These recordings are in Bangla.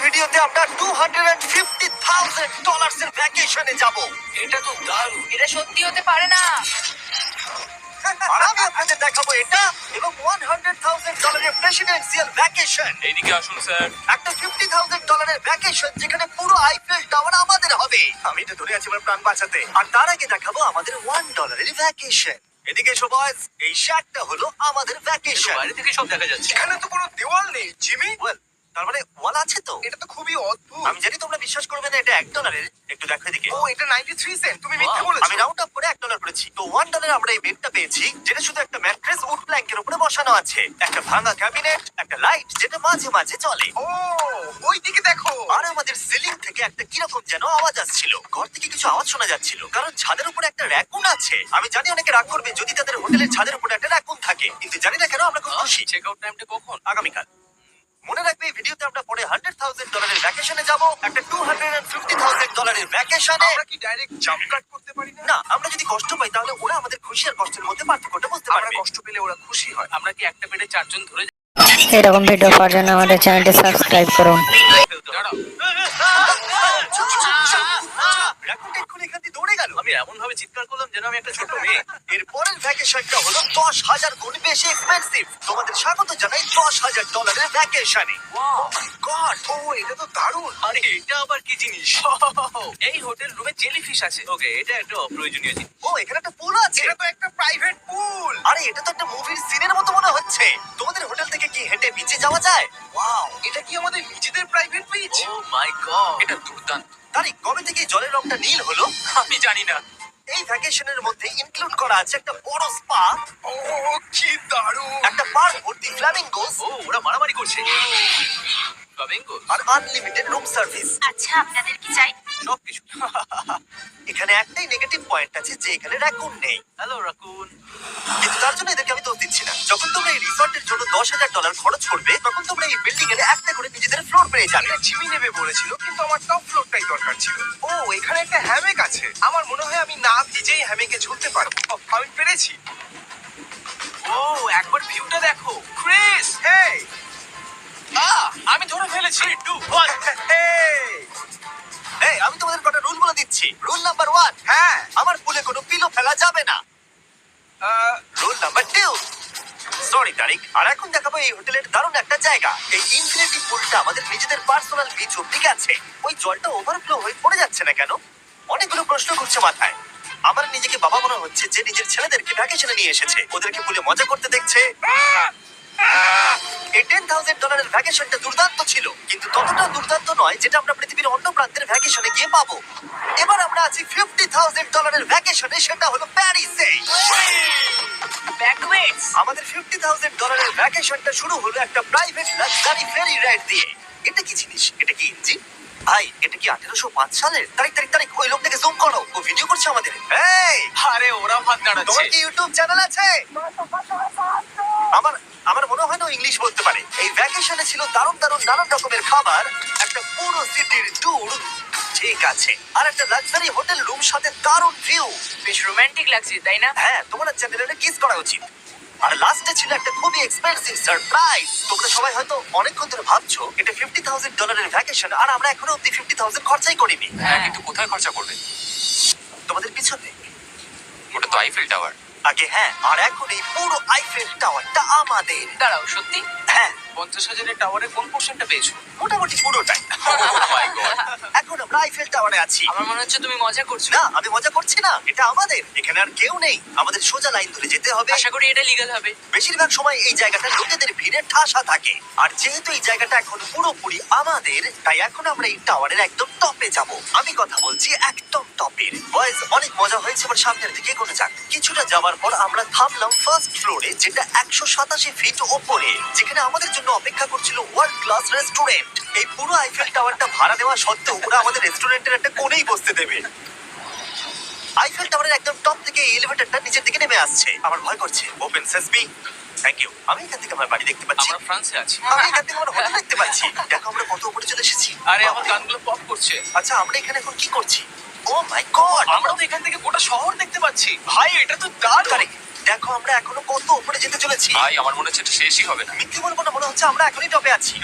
ভিডিওতে আমরা $250,000 এর ভ্যাকেশনে যাব। এটা তো দারুণ। এটা সত্যি হতে পারে না। আর আমি আপনাদের দেখাবো এটা এবং $100,000 এর প্রেসিডেন্সিয়াল ভ্যাকেশন। এইদিকে আসুন স্যার। একটা $50,000 এর ভ্যাকেশন যেখানে পুরো আইফেল টাওয়ার আমাদের হবে। আমি তো ধরে আছি আমার প্রাণ বাঁচাতে। আর তার আগে দেখাবো আমাদের $1 এর ভ্যাকেশন। এদিকে এসো বয়স, এই শ্যাকটা হলো আমাদের ভ্যাকেশন। বাইরে থেকে সব দেখা যাচ্ছে। এখানে তো কোনো দেওয়াল নেই জিমি। Well, তার মানে ওয়াল আছে তো? এটা তো খুবই অদ্ভুত। আমি জানি তোমরা বিশ্বাস করবে না এটা $1। একটু দেখো এদিকে। ও এটা 93 সেন্ট। তুমি মিথ্যে বলেছো। আমি রাউন্ড আপ করে $1 করেছি। তো $1 আমরা এই বেডটা পেয়েছি যেটা শুধু একটা ম্যাট্রেস উড প্ল্যাঙ্কের উপরে বসানো আছে, একটা ভাঙা ক্যাবিনেট, একটা লাইট যেটা মাঝে মাঝে চলে। ও ওই দিকে দেখো। আর আমাদের সিলিং থেকে একটা কিরকম যেন আওয়াজ আসছিল। ঘর থেকে কিছু আওয়াজ শোনা যাচ্ছিল কারণ ছাদের উপরে একটা র‍্যাকুন আছে। আমি জানি অনেকে রাগ করবে যদি তাদের হোটেলের ছাদের উপরে একটা র‍্যাকুন থাকে, কিন্তু জানি না কেন আমরা খুব খুশি। চেক আউট টাইমটা কখন? আগামীকাল। মনে রাখবে এই ভিডিওতে আমরা পরে $100,000 এর ভ্যাকেশনে যাব, একটা $250,000 এর ভ্যাকেশনে। আমরা কি ডাইরেক্ট জাম্প কাট করতে পারি না? না, আমরা যদি কষ্ট পাই তাহলে ওরা আমাদের খুশি আর কষ্টের মধ্যে পার্থক্যটা বুঝতে আমরা পারবে। কষ্ট পেলে ওরা খুশি হয়। আমরা কি একটা বেডে চারজন ধরে এরকম ভিডিও পাওয়ার জন্য আমাদের চ্যানেলটি সাবস্ক্রাইব করুন। দাঁড়াও। র‍্যাকুনটা এক্ষুনি এখান দিয়ে দৌড়ে গেল। আমি এমন ভাবে চিৎকার করলাম যেন আমি একটা ছোট মেয়ে। এর পরের ভ্যাকেশনটা হলো 10,000 গুণ বেশি এক্সপেন্সিভ। তোমাদের স্বাগত জানাই $10,000 এর ভ্যাকেশনে। গড ও এটা তো দারুণ। আরে এটা আবার কি জিনিস? এই হোটেল রুমে জেলিফিশ আছে। ওকে, এটা একটা অপ্রয়োজনীয় জিনিস। ও, এখানে একটা পুল আছে। এটা তো একটা প্রাইভেট পুল। আরে এটা তো একটা মুভির সিনের মতো মনে হচ্ছে। তোমাদের হোটেল থেকে কি হেঁটে বিচে যাওয়া যায়? ওয়াও এটা কি আমাদের নিজেদের প্রাইভেট বিচ? ও মাই গড, এটা দুর্দান্ত। তারিখ কবে থেকে এই জলের রংটা নীল হলো? আমি জানি না। এই ভ্যাকেশনের মধ্যে ইনক্লুড করা আছে একটা বড় স্পা, ও কি দারুণ। একটা পার্ক ভর্তি ফ্ল্যামিঙ্গোস ও, ওরা মারামারি করছে। ফ্লামিঙ্গো আর আনলিমিটেড রুম সার্ভিস। আচ্ছা, আপনাদের কি চাই? সবকিছু। এখানে একটাই নেগেটিভ পয়েন্ট আছে যে এখানে র‍্যাকুন নেই, হ্যালো রাকুন। কিন্তু তার জন্য এদেরকে আমি দোষ দিচ্ছি না। যখন তোমরা এই রিসর্টের জন্য $10,000 খরচ করবে তখন তোমরা এই বিল্ডিং এর একটা করে নিজেদের ফ্লোর পেয়ে যাবে। এটা জিমি নেবে বলেছিল কিন্তু আমার টপ ফ্লোরটাই দরকার ছিল। ও এখানে একটা হ্যামেক আছে। আমার মনে হয় আমি না ভিজেই হ্যামেকে ঝুলতে পারবো। আমি পেরেছি। ও, একবার ভিউটা দেখো। ক্রিস, হেই আমি ধরে ফেলেছি। 2 1 এই, আমি তোমাদের কটা রুল বলে দিচ্ছি। রুল নাম্বার 1, হ্যাঁ আমার পুলে কোনো পিলো ফেলা যাবে না। রুল নাম্বার 2, সরি তারিক। আর এখন দেখাবো এই হোটেলের দারুণ একটা জায়গা। এই ইনফিনিটি পুলটা আমাদের নিজেদের পার্সোনাল বিচ অব্দি আছে। ওই জলটা ওভারফ্লো হয়ে পড়ে যাচ্ছে না কেন? অনেকগুলো প্রশ্ন ঘুরছে মাথায়। আমার নিজেকে বাবা মনে হচ্ছে যে নিজের ছেলেদেরকে ভ্যাকেশনে নিয়ে এসেছে, ওদেরকে পুলে মজা করতে দেখছে। এই $10,000 এর ভ্যাকেশনটা দুর্দান্ত ছিল, কিন্তু ততটা দুর্দান্ত নয় যেটা আমরা পৃথিবীর অন্য প্রান্তের ভ্যাকেশনে গিয়ে পাবো। এবার আমরা আছি $50,000 এর ভ্যাকেশনে, সেটা হলো প্যারিসে। ব্যাকওয়েটস। আমাদের $50,000 এর ভ্যাকেশনটা শুরু হলো একটা প্রাইভেট লাক্সারি ফেরি রাইড দিয়ে। এটা কি জিনিস? এটা কি ইঞ্জিন? ভাই, এটা কি 1805 সালের? তারিখ তারিখ তারিখ, ওই লোকটাকে জুম করো, ও ভিডিও করছে আমাদের। এই, আরে ওরা ভাত দাঁড়াচ্ছে। তোমার কি ইউটিউব চ্যানেল আছে? আমার আমার মনে হয় না ও ইংলিশ বলতে পারে। এই ভ্যাকেশনে ছিল দারুণ দারুণ নানান রকমের খাবার, একটা পুরো সিটির ট্যুর, ঠিক আছে, আর একটা লাক্সারি হোটেল রুম সাথে দারুণ ভিউ। বেশ রোমান্টিক লাগছে, তাই না? হ্যাঁ, তোমার চ্যানেলে কিস করা উচিত। আর লাস্টে ছিল একটা খুবই এক্সপেন্সিভ সারপ্রাইজ। তোমরা সবাই হয়তো অনেকক্ষণ ধরে ভাবছো এটা $50,000 এর ভ্যাকেশন আর আমরা এখনো অব্দি 50,000 খরচাই করিনি। হ্যাঁ, কিন্তু কোথায় খরচা করবে? তোমাদের পিছনে ওটা তো আইফেল টাওয়ার। আগে, হ্যাঁ, আর এখন এই পুরো আইফেল টাওয়ারটা আমাদের। দাঁড়াও, সত্যি? হ্যাঁ, 50,000 এর টাওয়ারের কোন পোর্শনটা পেয়েছো? মোটামুটি পুরোটাই। Oh my God! এখন আমরা আইফেল টাওয়ারে আছি। আমার মনে হচ্ছে তুমি মজা করছো। না, আমি মজা করছি না, এটা আমাদের। এখানে আর কেউ নেই, আমাদের সোজা লাইন ধরে যেতে হবে। আশা করি এটা লিগ্যাল হবে। বেশিরভাগ সময় এই জায়গাটা লোকেদের ভিড়ে ঠাসা থাকে, আর যেহেতু এই জায়গাটা এখন পুরোপুরি আমাদের, তাই এখন আমরা এই টাওয়ারের একদম টপে যাব। আমি কথা বলছি একদম টপের। বয়েজ, অনেক মজা হয়েছে, এবার সামনের দিকে এগোনো যাক। কিছুটা যাওয়ার পর আমরা থামলাম ফার্স্ট ফ্লোরে, যেটা 187 ফিট ওপরে, যেখানে আমাদের জন্য অপেক্ষা করছিল ওয়ার্ল্ড ক্লাস রেস্টুরেন্ট। এই পুরো আইফেল টাওয়ারটা ভাড়া দেওয়া সত্ত্বেও ওরা আমাদের রেস্টুরেন্টের একটা কোণেই বসতে দেবে। আইফেল টাওয়ারের একদম টপ থেকে এলিভেটরটা নিচের দিকে নেমে আসছে। আমার ভয় করছে। Open sesame. Thank you. আমি এখান থেকে আমার বাড়ি দেখতে পাচ্ছি। আমরা ফ্রান্সে আছি। আমি এখান থেকে আমার হোটেল দেখতে পাচ্ছি। দেখো আমরা কত উপরে চলে এসেছি। আরে আমার কানগুলো পপ করছে। আচ্ছা, আমরা এখানে এখন কি করছি? ও মাই গড, আমরা তো এখান থেকে গোটা শহর দেখতে পাচ্ছি। ভাই, এটা তো দারুণ। দেখো আমরা এখনো কত উপরে যেতে চলেছি। ভাই, আমার মনে হচ্ছে এটা শেষই হবে না। মিথ্যে বলবো না, মনে হচ্ছে আমরা এখনই টপে আছি।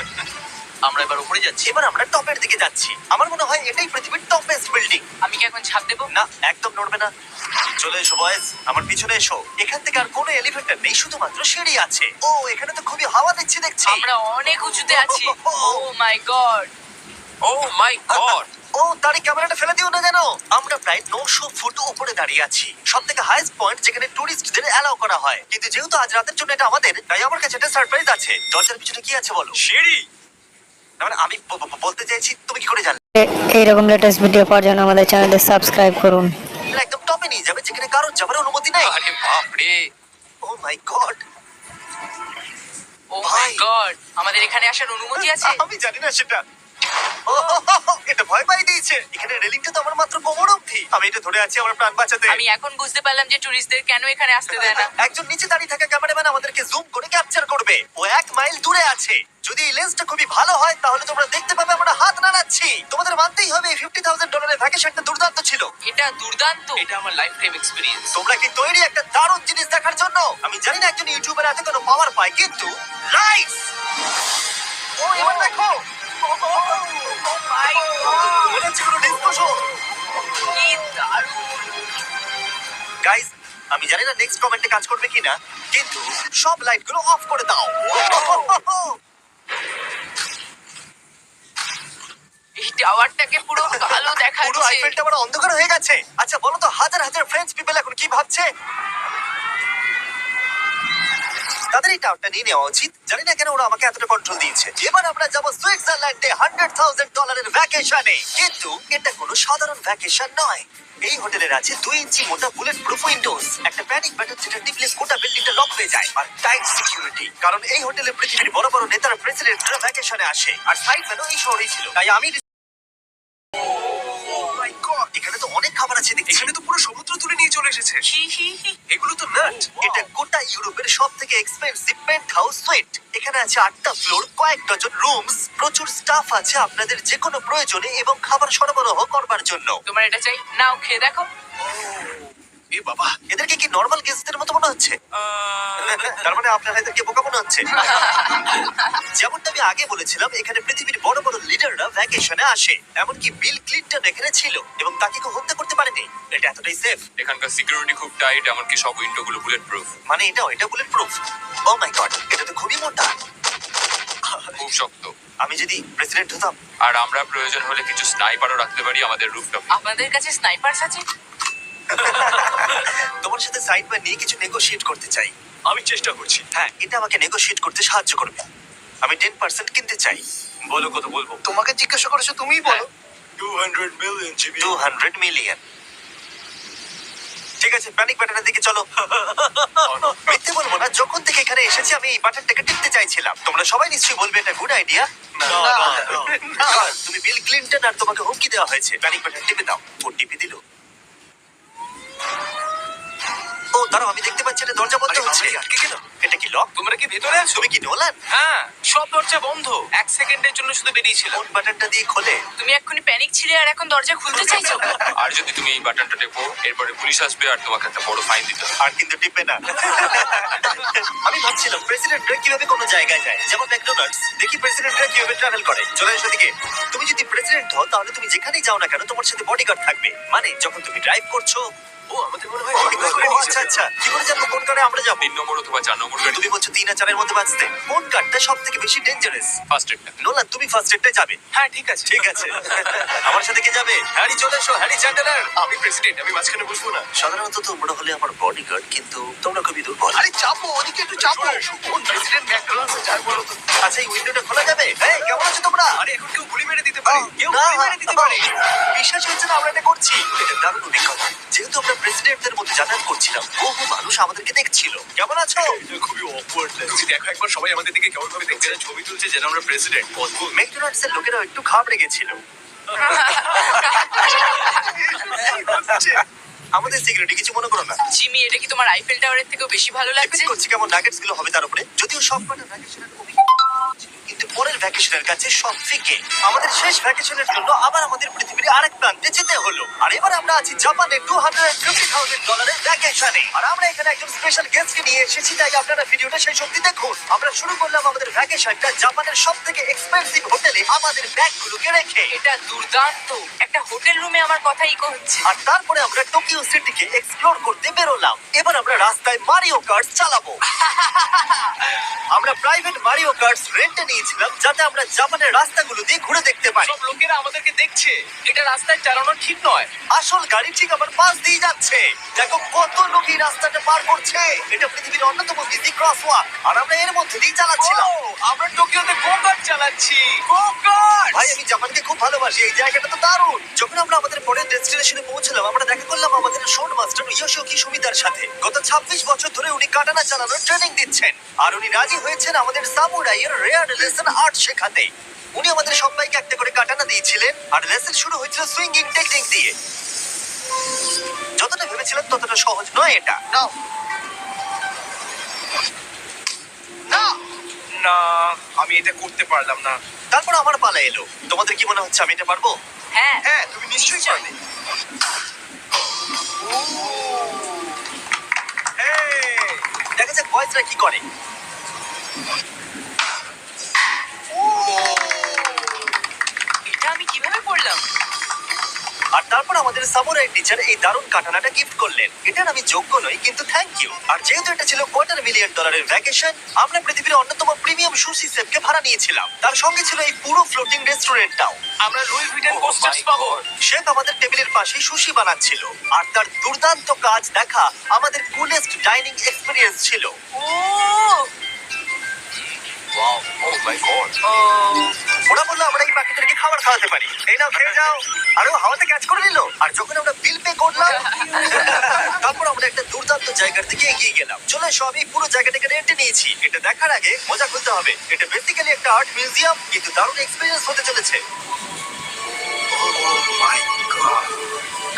আমরা এবার উপরে যাচ্ছি। এবার আমরা টপের দিকে যাচ্ছি। আমার মনে হয় এটাই পৃথিবীর টপেস্ট বিল্ডিং। আমি কি এখন ছাপ দেবো? না, একদম নড়বে না। চলে এসো বয়েজ, আমার পিছনে এসো। এখান থেকে আর কোনো এলিভেটর নেই, শুধুমাত্র সিঁড়ি আছে। ও, এখানে তো খুবই হাওয়া দিচ্ছে দেখছি। আমরা অনেক উঁচুতে আছি। ও মাই গড। ও মাই গড! ও, তারই ক্যামেরাটা ফেলে দিও না যেন। আমরা প্রায় 900 ফুট উপরে দাঁড়িয়ে আছি, সব থেকে হাইস্ট পয়েন্ট যেখানে টুরিস্টদের অ্যালাউ করা হয়। কিন্তু যেহেতু আজ রাতের জন্য এটা আমাদের, তাই আমার কাছে একটা সারপ্রাইজ আছে। দরজার পিছনে কি আছে বলো? সিঁড়ি! না, মানে আমি বলতে চাইছি, তুমি কি করে জানলে? এইরকম লেটেস্ট ভিডিও পাওয়ার জন্য আমাদের চ্যানেলটি সাবস্ক্রাইব করুন। এটা একদম টপে নিয়ে যাবে, যেখানে কারোর যাবার অনুমতি নাই। আরে বাপ রে! ও মাই গড, ও ভাই। মাই গড, আমাদের এখানে আসার অনুমতি আছে? আমি জানি না সেটা। ও, এটা ভয় পাই দিয়েছে। এখানে রেলিংটা তো আমার মাত্র কোমর অবধি। আমি এটা ধরে আছি আমার প্রাণ বাঁচাতে। আমি এখন বুঝতে পারলাম যে টুরিস্টদের কেন এখানে আসতে দেয় না। একজন নিচে দাঁড়িয়ে থাকা ক্যামেরাম্যান আমাদেরকে জুম করে ক্যাপচার করবে। ও 1 মাইল দূরে আছে। যদি এই লেন্সটা খুবই ভালো হয় তাহলে তোমরা দেখতে পাবে আমরা হাত নাড়াচ্ছি। তোমাদের মানতেই হবে এই $50,000 ভ্যাকেশনটা দুর্দান্ত ছিল। এটা দুর্দান্ত। এটা আমার লাইফ টাইম এক্সপেরিয়েন্স। তোমরা কি তৈরি একটা দারুণ জিনিস দেখার জন্য? আমি জানি না একজন ইউটিউবার এত কোনো পাওয়ার পায়, কিন্তু লাইটস! ও, এবার দেখো। মনে হচ্ছে কোনো ডিস্কো শো। কি দারুণ। গাইস, আমি জানি না নেক্সট কমেন্টে কাজ করবে কিনা, কিন্তু সব লাইটগুলো অফ করে দাও। এই টাওয়ারটাকে পুরো কালো পুরো দেখাচ্ছে। আইফেল টাওয়ার অন্ধকার হয়ে গেছে। আচ্ছা বলো তো, হাজার হাজার ফ্রেঞ্চ পিপল এখন কি ভাবছে? তাদের এই টাওয়ারটা নিয়ে নেওয়া উচিত। জানি না কেন ওরা আমাকে এতটা কন্ট্রোল দিয়েছে। এবার আমরা যাবো সুইজারল্যান্ডে $100,000 ভ্যাকেশনে। কিন্তু এটা কোনো সাধারণ ভ্যাকেশন নয়। এই হোটেলের আছে 2 ইঞ্চি মোটা বুলেট প্রুফ উইন্ডোজ, একটা প্যানিক বাটন যেটা টিপলে গোটা বিল্ডিংটা লক হয়ে যায়, আর টাইট সিকিউরিটি। কারণ এই হোটেলে পৃথিবীর বড় বড় নেতারা, প্রেসিডেন্টরা ভ্যাকেশনে আসে। আর সাইড ভ্যানও এই শহরেই ছিল, তাই আমি মাই গড, এখানে তো অনেক খাবার আছে দেখছি। এখানে তো পুরো সমুদ্র তুলে নিয়ে চলে এসেছে। হি হি হি। এগুলো তো নাট। এটা গোটা ইউরোপের সব থেকে এক্সপেন্সিভ পেন্ট হাউস সুইট। এখানে আছে 8টা ফ্লোর, কয়েক ডজন রুমস, প্রচুর স্টাফ আছে আপনাদের যে কোনো প্রয়োজনে এবং খাবার সরবরাহ করবার জন্য। তোমার এটা চাই? নাও খেয়ে দেখো। এ বাবা, এদেরকে কি নর্মাল গেস্টদের মতো মনে হচ্ছে? তার মানে আপনারা এদেরকে বোকা মনে হচ্ছে। যেমনটা আমি আগে বলেছিলাম, এখানে পৃথিবীর বড় বড় লিডাররা ভ্যাকেশনে আসে। এমনকি বিল ক্লিনটন এখানে ছিল এবং তাকে কেউ হত্যা করতে পারেনি। এটা এতটাই সেফ। এখানকার সিকিউরিটি খুব টাইট, এমনকি সব উইন্ডোগুলো বুলেট প্রুফ। মানে এটা বুলেট প্রুফ। ও মাই গড, এটা তো খুবই মোটা। খুব শক্ত। আমি যদি প্রেসিডেন্ট হতাম। আর আমরা প্রয়োজন হলে কিছু স্নাইপারও রাখতে পারি আমাদের রুফটপে। আপনাদের কাছে স্নাইপারস আছে? তোমার সাথে সাইড বাই নিয়ে কিছু নেগোশিয়েট করতে চাই। আমি চেষ্টা করছি। হ্যাঁ, এটা আমাকে নেগোশিয়েট করতে সাহায্য করবে। আমি 10% কিনতে চাই। বলো কত বলবো? তোমাকে জিজ্ঞাসা করেছো, তুমিই বলো। 200 মিলিয়ন জিবি। 200 মিলিয়ন। ঠিক আছে, প্যানিক বাটনের দিকে চলো। মিথ্যে বলবো না, যখন থেকে এখানে এসেছি আমি এই বাটনটাকে টিপতে চাইছিলাম। তোমরা সবাই নিশ্চয়ই বলবে এটা গুড আইডিয়া। তুমি বিল ক্লিনটন আর তোমাকে হুমকি দেওয়া হয়েছে। প্যানিক বাটন টিপে দাও। ও টিপে দিল। ও দাঁড়াও, আমি দেখতে পাচ্ছি এটা দরজা বন্ধ হচ্ছে। আটকে গেল। এটা কি লক? তোমরা কি ভেতরে আছো? তুমি কি নোলান? হ্যাঁ, সব দরজা বন্ধ। 1 সেকেন্ডের জন্য শুধু বেরিয়েছিলাম। কোন বাটনটা দিয়ে খোলে? তুমি এক্ষুনি প্যানিক ছিলে আর এখন দরজা খুলতে চাইছো? আর যদি তুমি এই বাটনটা টেপো, এরপরে পুলিশ আসবে আর তোমাকে একটা বড় ফাইন দিতে হবে। আর কিন্তু টিপে না। আমি ভাবছিলাম প্রেসিডেন্টরা কিভাবে কোনো জায়গায় যায়, যেমন ম্যাকডোনাল্ডস। দেখি প্রেসিডেন্টরা কিভাবে ট্রাভেল করে। চলে এসো দিকে। তুমি যদি প্রেসিডেন্ট হও তাহলে তুমি যেখানেই যাও না কেন তোমার সাথে বডিগার্ড থাকবে। মানে যখন তুমি ড্রাইভ করছো। ও, আমাদের মনে হয় ও, আচ্ছা আচ্ছা, কি করে জানবো কোন কারে আমরা যাবো? 3 নম্বর অথবা 4 নম্বর গাড়ি। তুমি বলছো 3 আর 4 এর মধ্যে বাঁচতে। কোন কারটা সব থেকে বেশি ডেঞ্জারাস? ফার্স্ট এডটা। নোলান, তুমি ফার্স্ট এডটাই যাবে। হ্যাঁ, ঠিক আছে। ঠিক আছে। আমার সাথে কে যাবে? হ্যারি চলে এসো, হ্যারি চ্যান্ডেলার। আমি প্রেসিডেন্ট, আমি মাঝখানে বসবো না। সাধারণত তোমরা হলে আমার বডিগার্ড, কিন্তু তোমরা খুবই দুর্বল। আরে চাপো, ওদিকে একটু চাপো। কোন প্রেসিডেন্ট ম্যাকডোনাল্ডসে যায় বলো তো? আচ্ছা, এই উইন্ডোটা খোলা যাবে? এই, কেমন আছো তোমরা? আরে এখন কেউ গুলি মেরে দিতে পারে। কেউ না, গুলি মেরে দিতে পারে। বিশ্বাস হচ্ছে না আমরা এটা করছি। এটা দারুণ অভিজ্ঞতা। যেহেতু আমরা প্রেসিডেন্টদের মধ্যে যাতায়াত করছিলাম, বহু মানুষ আমাদেরকে দেখছিল। কেমন আছো? এটা খুবই অকওয়ার্ড লাগছে। তুমি দেখো একবার সবাই আমাদের দিকে কেমন ভাবে দেখছে, ছবি তুলছে যেন আমরা প্রেসিডেন্ট। অদ্ভুত। ম্যাকডোনাল্ডস এর লোকেরাও একটু ঘাবড়ে গেছিল। আমাদের সিকিউরিটি কিছু মনে করো না। জিমি, এটা কি তোমার আইফেল টাওয়ারের থেকেও বেশি ভালো লাগছে? এক্সপেক্ট করছি কেমন নাগেটস গুলো হবে তার উপরে। যদিও সব কটা নাগেটস কিন্তু পরের ভ্যাকেশনের কাছে সব ফিকে। আমাদের শেষ ভ্যাকেশনের জন্য আবার আমাদের পৃথিবীর আরেক প্রান্তে যেতে হলো। আর এবার আমরা আছি জাপানে $250,000 ভ্যাকেশনে। আর আমরা এখানে একজন স্পেশাল গেস্টকে নিয়ে এসেছি, তাই আপনারা ভিডিওটা শেষ অবধি দেখুন। আমরা শুরু করলাম আমাদের ভ্যাকেশনটা জাপানের সব থেকে এক্সপেন্সিভ হোটেলে আমাদের ব্যাগগুলোকে রেখে। এটা দুর্দান্ত। একটা হোটেল রুমে আমার কথা ইকো হচ্ছে। আর তারপরে আমরা টোকিও সিটিকে এক্সপ্লোর করতে বেরোলাম। এবার আমরা রাস্তায় মারিও কার্ট চালাবো। আমরা প্রাইভেট মারিও কার্টস রেন্টে নিয়েছিলাম, যাতে আমরা জাপানের রাস্তাগুলো দিয়ে ঘুরে দেখতে পারি। সব লোকেরা আমাদেরকে দেখছে। এটা রাস্তায় চালানো ঠিক নয়। আসল গাড়ি ঠিক আমার পাশ দিয়ে যাচ্ছে। দেখো কত লোক এই রাস্তাটা পার করছে। এটা পৃথিবীর অন্যতম বিজি ক্রসওয়াক, আর আমরা এর মধ্যে দিয়ে চালাচ্ছিলাম। ও, আমরা টোকিওতে গো-কার্ট চালাচ্ছি। গো-কার্ট! ভাই, আমি জাপানকে খুব ভালোবাসি। এই জায়গাটা তো দারুণ। যখন আমরা আমাদের পরের ডেস্টিনেশনে পৌঁছলাম, আমরা দেখা করলাম আমাদের শোন মাস্টার ইয়োশিওকি সুমিদার সাথে। গত 26 বছর ধরে উনি কাটানা চালানোর ট্রেনিং দিচ্ছেন, আর উনি রাজি হয়েছেন আমাদের সামুরাইয়ের রেয়ার লেসন আর্ট শেখাতে। উনি আমাদের সবাইকে একটা করে কাটানা দিয়েছিলেন, আর লেসন শুরু হয়েছিল সুইঙ্গিং টেকনিক দিয়ে। যতটা ভেবেছিলাম ততটা সহজ নয় এটা। নাও নাও। না, আমি এটা করতে পারলাম না। তারপর আমার পালা এলো। তোমাদের কি মনে হচ্ছে আমি এটা পারবো? হ্যাঁ। হ্যাঁ, তুমি নিশ্চয়ই পারবে। Hey! দেখা যাক বয়েজরা কি করে। এটা আমি কিভাবে করলাম? আর তারপর আমাদের সামুরাই টিচার এই দারুণ কাটানাটা গিফট করলেন। এটার আমি যোগ্য নই, কিন্তু থ্যাংক ইউ। আর যেহেতু এটা ছিল $250,000 ভ্যাকেশন, আমরা পৃথিবীর অন্যতম প্রিমিয়াম সুশি শেফকে ভাড়া নিয়েছিলাম। তার সঙ্গে ছিল এই পুরো ফ্লোটিং রেস্টুরেন্টটাও। আমরা লুই ভিটেন Oh কোস্টার্স my পাবো। God! শেফ আমাদের টেবিলের পাশে সুশি বানাচ্ছিল, আর তার দুর্দান্ত কাজ দেখা আমাদের কুলেস্ট ডাইনিং এক্সপেরিয়েন্স ছিল। ও ওয়াও, ও মাই গড। ওরা বললো আমরা এই পাখিদেরকে খাবার খাওয়াতে পারি। এই নাও, খেয়ে যাও। আরে ও হাওয়াতে ক্যাচ করে নিল। আর যখন আমরা বিল পে করলাম, তারপর আমরা একটা দুর্দান্ত জায়গার দিকে এগিয়ে গেলাম। চলে এসো, আমি পুরো জায়গাটাকে রেন্টে নিয়েছি। এটা দেখার আগে মজা খুলতে হবে। এটা বেসিক্যালি একটা আর্ট মিউজিয়াম, কিন্তু দারুণ এক্সপেরিয়েন্স হতে চলেছে। Oh my God!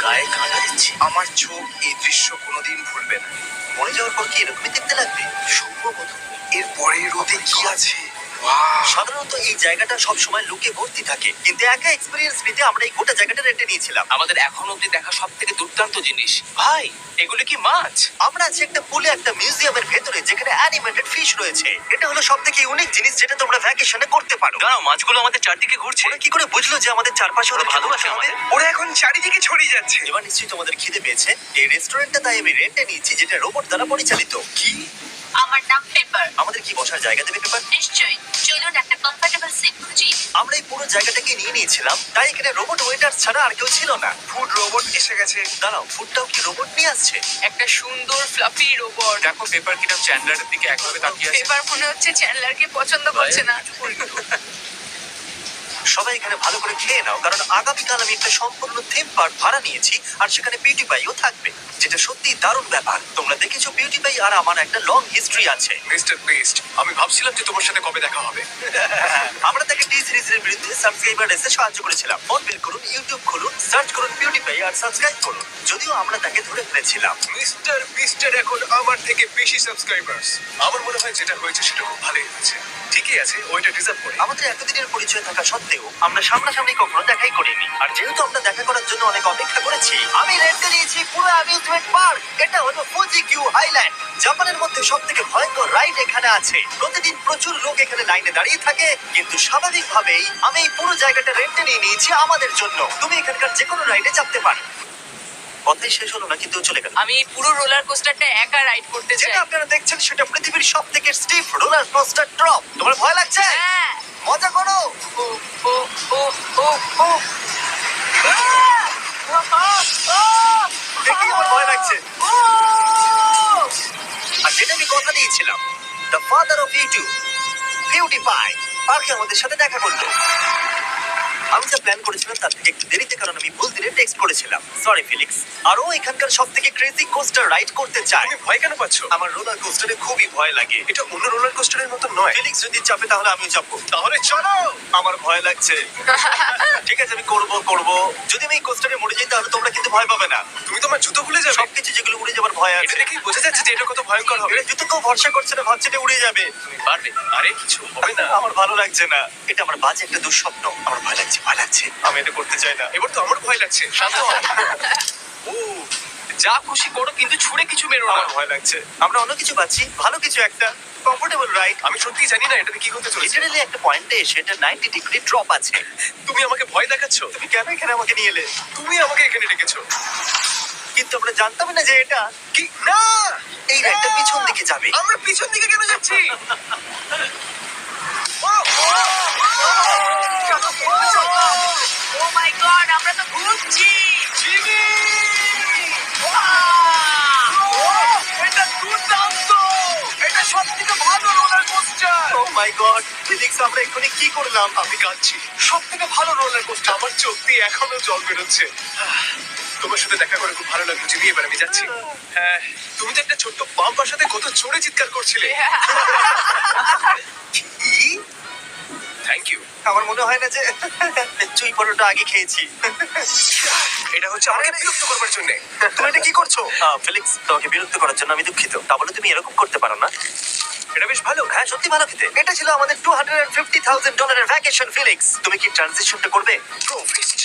গায়ে কাঁটা দিচ্ছি। আমার চোখ এই দৃশ্য কোনোদিন ভুলবে না। মরে যাওয়ার পর কি এরকমই দেখতে লাগবে? সম্ভবত। এর পরে রোদে কি আছে? Wow! সাধারণত এই জায়গাটা সবসময় লোকে ভর্তি থাকে, কিন্তু একা এক্সপেরিয়েন্স নিতে আমরা এই গোটা জায়গাটা রেন্টে নিয়েছিলাম। আমাদের এখন অব্দি দেখা সব থেকে দুর্দান্ত জিনিস। ভাই, এগুলো কি মাছ? আমরা আছি একটা পুলে, একটা মিউজিয়ামের ভেতরে, যেখানে অ্যানিমেটেড ফিশ রয়েছে। এটা হলো সবথেকে ইউনিক জিনিস যেটা তোমরা ভ্যাকেশনে করতে পারো। দাঁড়াও, মাছগুলো আমাদের চারদিকে ঘুরছে। ওরা কি করে বুঝলো যে আমাদের চারপাশে ওদের ওরা ভালোবাসা ভালোবাসে হবে? আমাদের। ওরা এখন চারিদিকে ছড়িয়ে যাচ্ছে। এবার নিশ্চয়ই তোমাদের খিদে পেয়েছে। এই রেস্টুরেন্টটা তাই আমি রেন্টে নিয়েছি, যেটা রোবট দ্বারা পরিচালিত। কি? আমার নাম পেপার। আমাদের কি বসার জায়গা দেবে পেপার? নিশ্চয়ই। চলুন একটা কমফোর্টেবল সিট খুঁজি। আমরা এই পুরো জায়গাটাকে নিয়ে নিয়েছিলাম, তাই এখানে রোবট ওয়েটার ছাড়া আর কেউ ছিল না। ফুড রোবট এসে গেছে। দাঁড়াও, ফুডটাও কি রোবট নিয়ে আসছে? একটা সুন্দর ফ্লাফি রোবট। দেখো, পেপার কিনা চ্যান্ডলারের দিকে একভাবে তাকিয়ে আছে। পেপার মনে হচ্ছে চ্যান্ডলারকে পছন্দ করছে না। সবাই এখানে ভালো করে খেয়ে নাও, কারণ আগামীকাল আমি একটা সম্পূর্ণ থিম পার্ক ভাড়া নিয়েছি, আর সেখানে বিউটি পাইও থাকবে, যেটা সত্যি দারুণ ব্যাপার। তোমরা দেখেছো বিউটি পাই আর আমার একটা লং হিস্ট্রি আছে। মিস্টার বেস্ট, আমি ভাবছিলাম যে তোমার সাথে কবে দেখা হবে। আমরা তাকে টি সিরিজের বিরুদ্ধে সাবস্ক্রাইবার এসে সাহায্য করেছিলাম। ফোন বের করুন, ইউটিউব খুলুন, সার্চ করুন বিউটি পাই আর সাবস্ক্রাইব করুন। যদিও আমরা তাকে ধরে ফেলেছিলাম। মিস্টার বিস্টের এখন আমার থেকে বেশি সাবস্ক্রাইবার্স। আমার মনে হয় যেটা হয়েছে সেটা খুব ভালোই হয়েছে। ঠিকই আছে, ওইটা ডিজার্ভ করে। আমাদের এতদিনের পরিচয় থাকা সত্ত্বেও আমরা সামনাসামনি কখনো দেখাই করিনি। আর যেহেতু আমরা দেখা করার জন্য অনেক অপেক্ষা করেছি, আমি রেন্টে নিয়েছি পুরো অ্যামিউজমেন্ট পার্ক। এটা হলো ফুজি কিউ হাইল্যান্ড। জাপানের মধ্যে সব থেকে ভয়ঙ্কর রাইড এখানে আছে। প্রতিদিন প্রচুর লোক এখানে লাইনে দাঁড়িয়ে থাকে, কিন্তু স্বাভাবিকভাবেই আমি এই পুরো জায়গাটা রেন্টে নিয়ে নিয়েছি আমাদের জন্য। তুমি এখানকার যে কোনো রাইডে চাপতে পারো। কথাই শেষ হলো না, কিন্তু ও চলে গেল। আমি এই পুরো রোলার কোস্টারটা একা রাইড করতে চাই। যেটা আপনারা দেখছেন সেটা পৃথিবীর সব থেকে স্টিফ রোলার কোস্টার ড্রপ। তোমার ভয় লাগছে? হ্যাঁ। মজা করো। ও ও ও ও ও দেখি আমার ভয় লাগছে। আর যেটা আমি কথা দিয়েছিলাম, দ্য ফাদার অফ ইউটিউব, বিউটি পাই, পার্কে আমাদের সাথে দেখা করলো। আমি যা প্ল্যান করেছিলাম তার থেকে একটু দেরিতে, কারণ আমি ভুল দিনে টেক্সট করেছিলাম। সরি ফিলিক্স। আর ও এখানকার সব থেকে ক্রেজি কোস্টার রাইড করতে চায়। তুমি ভয় কেন পাচ্ছ? আমার রোলার কোস্টারে খুবই ভয় লাগে। এটা অন্য রোলার কোস্টারের মতো নয়। ফিলিক্স যদি চাপে তাহলে আমিও চাপবো। তাহলে চলো। আমার ভয় লাগছে। ঠিক আছে, আমি করব। যদি আমি এই কোস্টারে মরে যাই তাহলে তোমরা কিন্তু ভয় পাবে না। তুমি তোমার জুতো খুলে যাবে। সবকিছু যেগুলো উড়ে যাবার ভয় এটা আছে। দেখেই বোঝা যাচ্ছে যে এটা কত ভয়ঙ্কর হবে। এরা জুতো কেউ ভরসা করছে না, ভাবছে এটা উড়ে যাবে। তুমি পারবে। আরে কিছু হবে না। আমার ভালো লাগছে না। এটা আমার বাজে একটা দুঃস্বপ্ন। আমার ভয় লাগছে। আমি এটা করতে চাই না। এবার তো আমার ভয় লাগছে। শান্ত হও। ও যা খুশি করো কিন্তু ছুঁড়ে কিছু মেরো না। আমার ভয় লাগছে। আমরা অন্য কিছু পাচ্ছি, ভালো কিছু একটা কমফোর্টেবল রাইড। আমি সত্যিই জানি না এটাতে কি হতে চলেছে। লিটারালি একটা পয়েন্টে এসে এটা 90 ডিগ্রি ড্রপ আছে। তুমি আমাকে ভয় দেখাচ্ছ। তুমি কেন এখানে আমাকে নিয়ে এলে? তুমি আমাকে এখানে ডেকেছো। কিন্তু আমরা জানতাম না যে এটা কি না, এই রাইডটা পিছন দিকে যাবে। আমরা পিছন দিকে কেন যাচ্ছি? ও মাই গড, আমরা তো ঘুরছি। জিমি! এটা দুর্দান্ত! এটা সবথেকে ভালো রোলার কোস্টার। ও মাই গড, ফিলিক্স আমরা এক্ষুনি কি করলাম? আমি কাঁদছি। সব থেকে ভালো রোলার কোস্টার। আমার চোখ দিয়ে এখনো জল বেরোচ্ছে। তোমার সাথে দেখা করে খুব ভালো লাগলো জিমি। এবার আমি যাচ্ছি। হ্যাঁ, তুমি তো একটা ছোট্ট বাম্পার সাথে কত জোরে চিৎকার করছিলে। কি? Thank you. আমার মনে হয় না যে চুই পরোটা আগে খেয়েছি। এটা হচ্ছে আমাকে বিরক্ত করবার জন্য। তুমি এটা কি করছো? ফিলিক্স, তোমাকে বিরক্ত করার জন্য আমি দুঃখিত। তা বলে তুমি এরকম করতে পারো না। এটা বেশ ভালো। হ্যাঁ, সত্যি ভালো খেতে। এটা ছিল আমাদের $250,000 ভ্যাকেশন। ফিলিক্স, তুমি কি ট্রানজিশনটা করবে? Go fist.